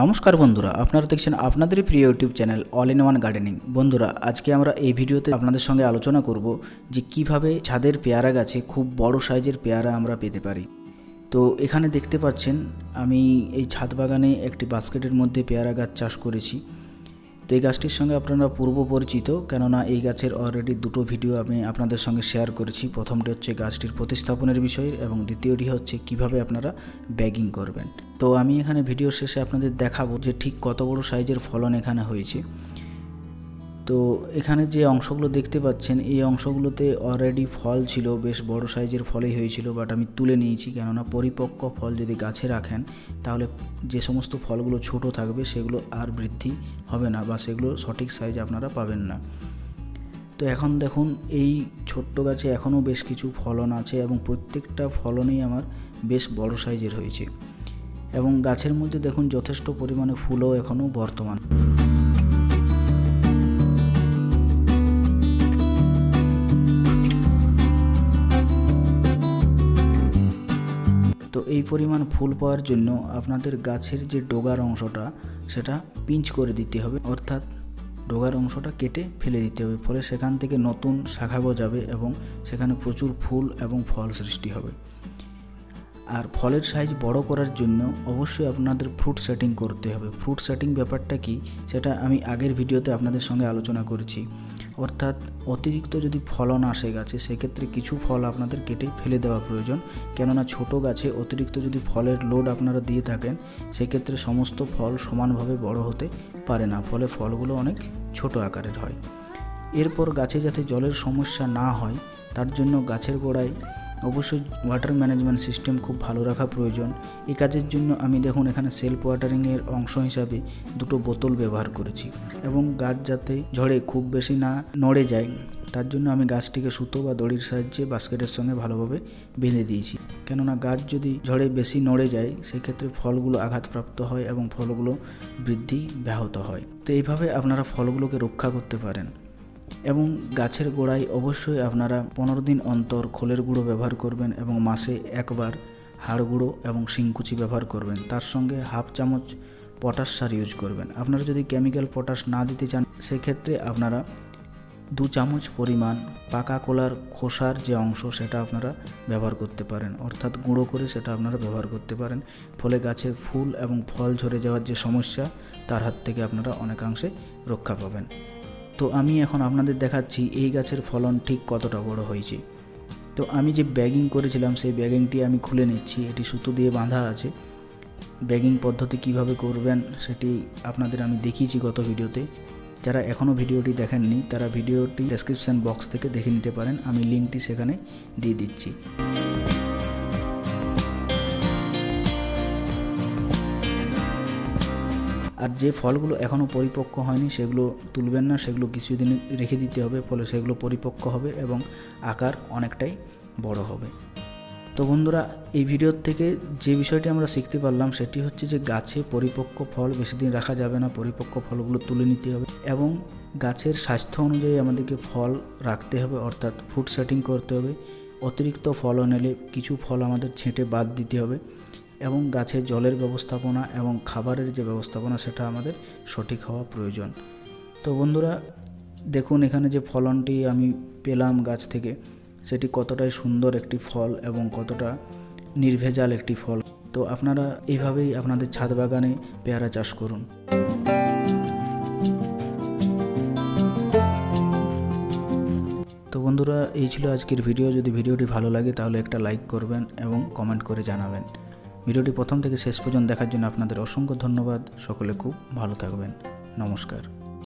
নমস্কার বন্ধুরা, আপনারা দেখছেন আপনাদেরই প্রিয় YouTube channel all in one gardening. বন্ধুরা, আজকে আমরা এই ভিডিওতে আপনাদের সঙ্গে আলোচনা করব যে কিভাবে ছাদের পেয়ারা গাছে খুব বড় সাইজের পেয়ারা আমরা পেতে পারি। তো এখানে দেখতে পাচ্ছেন আমি এই ছাদ বাগানে একটি বাস্কেটের মধ্যে পেয়ারা গাছ চাষ করেছি। তো এই গাছটির সঙ্গে আপনারা পূর্ব পরিচিত, কেননা এই গাছের অলরেডি দুটো ভিডিও আমি আপনাদের সঙ্গে শেয়ার করেছি। প্রথমটি হচ্ছে গাছটির প্রতিস্থাপনের বিষয়ে এবং দ্বিতীয়টি হচ্ছে কিভাবে আপনারা ব্যাগিং করবেন। তো আমি এখানে ভিডিও শেষে আপনাদের দেখাবো যে ঠিক কত বড় সাইজের ফলন এখানে হয়েছে। তো এখানে যে অংশগুলো দেখতে পাচ্ছেন এই অংশগুলোতে অলরেডি ফল ছিল, বেশ বড় সাইজের ফলই হয়েছিল, বাট আমি তুলে নিয়েছি, কেননা পরিপক্ক ফল যদি গাছে রাখেন তাহলে যে সমস্ত ফলগুলো ছোট থাকবে সেগুলো আর বৃদ্ধি হবে না বা সেগুলো সঠিক সাইজ আপনারা পাবেন না। তো এখন দেখুন এই ছোট্ট গাছে এখনও বেশ কিছু ফলন আছে এবং প্রত্যেকটা ফলনেই আমার বেশ বড় সাইজের হয়েছে এবং গাছের মধ্যে দেখুন যথেষ্ট পরিমাণে ফুলও এখনও বর্তমান। তো এই পরিমাণ ফুল পাওয়ার জন্য আপনাদের গাছের যে ডগার অংশটা সেটা পিঞ্চ করে দিতে হবে, অর্থাৎ ডগার অংশটা কেটে ফেলে দিতে হবে, ফলে সেখান থেকে নতুন শাখা গজাবে এবং সেখানে প্রচুর ফুল এবং ফল সৃষ্টি হবে। আর ফলের সাইজ বড় করার জন্য অবশ্যই আপনাদের ফ্রুট সেটিং করতে হবে। ফ্রুট সেটিং ব্যাপারটা কি সেটা আমি আগের ভিডিওতে আপনাদের সঙ্গে আলোচনা করেছি। অর্থাৎ অতিরিক্ত যদি ফলন আসে গাছে, সেক্ষেত্রে কিছু ফল আপনাদের কেটে ফেলে দেওয়া প্রয়োজন, কেননা ছোট গাছে অতিরিক্ত যদি ফলের লোড আপনারা দিয়ে থাকেন সেক্ষেত্রে সমস্ত ফল সমানভাবে বড় হতে পারে না, ফলে ফলগুলো অনেক ছোট আকারের হয়। এরপর গাছে যাতে জলের সমস্যা না হয় তার জন্য গাছের গোড়ায় অবশ্যই ওয়াটার ম্যানেজমেন্ট সিস্টেম খুব ভালো রাখা প্রয়োজন। এই কাজের জন্য আমি দেখুন এখানে সেলফ ওয়াটারিংয়ের অংশ হিসাবে দুটো বোতল ব্যবহার করেছি এবং গাছ যাতে ঝড়ে খুব বেশি না নড়ে যায় তার জন্য আমি গাছটিকে সুতো বা দড়ির সাহায্যে বাস্কেটের সঙ্গে ভালোভাবে বেঁধে দিয়েছি, কেননা গাছ যদি ঝড়ে বেশি নড়ে যায় সেক্ষেত্রে ফলগুলো আঘাতপ্রাপ্ত হয় এবং ফলগুলো বৃদ্ধি ব্যাহত হয়। তো এইভাবে আপনারা ফলগুলোকে রক্ষা করতে পারেন। এবং গাছের গোড়ায় অবশ্যই আপনারা 15 দিন অন্তর খোলের গুঁড়ো ব্যবহার করবেন এবং মাসে একবার হাড় গুঁড়ো এবং শিংকুচি ব্যবহার করবেন। তার সঙ্গে হাফ চামচ পটাশ সার ইউজ করবেন। আপনারা যদি কেমিক্যাল পটাশ না দিতে চান সেক্ষেত্রে আপনারা 2 চামচ পরিমাণ পাকা কলার খোসার যে অংশ সেটা আপনারা ব্যবহার করতে পারেন, অর্থাৎ গুঁড়ো করে সেটা আপনারা ব্যবহার করতে পারেন। ফলে গাছের ফুল এবং ফল ঝরে যাওয়ার যে সমস্যা তার হাত থেকে আপনারা অনেকাংশে রক্ষা পাবেন। তো আমি এখন আপনাদের দেখাচ্ছি এই গাছের ফলন ঠিক কতটা বড় হয়েছে। তো আমি যে ব্যাগিং করেছিলাম সেই ব্যাগিংটি আমি খুলে নিচ্ছি, এটি সুতো দিয়ে বাঁধা আছে। ব্যাগিং পদ্ধতি কিভাবে করবেন সেটি আপনাদের আমি দেখিয়েছি গত ভিডিওতে। যারা এখনও ভিডিওটি দেখেননি তারা ভিডিওটি ডেসক্রিপশন বক্স থেকে দেখে নিতে পারেন, আমি লিঙ্কটি সেখানে দিয়ে দিচ্ছি। আর যে ফলগুলো এখনও পরিপক্ক হয়নি সেগুলো তুলবেন না, সেগুলো কিছুদিন রেখে দিতে হবে, ফলে সেগুলো পরিপক্ক হবে এবং আকার অনেকটাই বড় হবে। তো বন্ধুরা, এই ভিডিওর থেকে যে বিষয়টি আমরা শিখতে পারলাম সেটি হচ্ছে যে গাছে পরিপক্ক ফল বেশি দিন রাখা যাবে না, পরিপক্ক ফলগুলো তুলে নিতে হবে এবং গাছের স্বাস্থ্য অনুযায়ী আমাদেরকে ফল রাখতে হবে, অর্থাৎ ফ্রুট সেটিং করতে হবে। অতিরিক্ত ফলন এলে কিছু ফল আমাদের ছেঁটে বাদ দিতে হবে এবং গাছে জলের ব্যবস্থাপনা এবং খাবারের যে ব্যবস্থাপনা সেটা আমাদের সঠিক হওয়া প্রয়োজন। তো বন্ধুরা দেখুন এখানে যে ফলনটি আমি পেলাম গাছ থেকে সেটি কতটাই সুন্দর একটি ফল এবং কতটা নির্ভেজাল একটি ফল। তো আপনারা এইভাবেই আপনাদের ছাদ বাগানে পেয়ারা চাষ করুন। তো বন্ধুরা, এই ছিল আজকের ভিডিও। যদি ভিডিওটি ভালো লাগে তাহলে একটা লাইক করবেন এবং কমেন্ট করে জানাবেন। ভিডিওটি প্রথম থেকে শেষ পর্যন্ত দেখার জন্য আপনাদের অসংখ্য ধন্যবাদ। সকলে খুব ভালো থাকবেন। নমস্কার।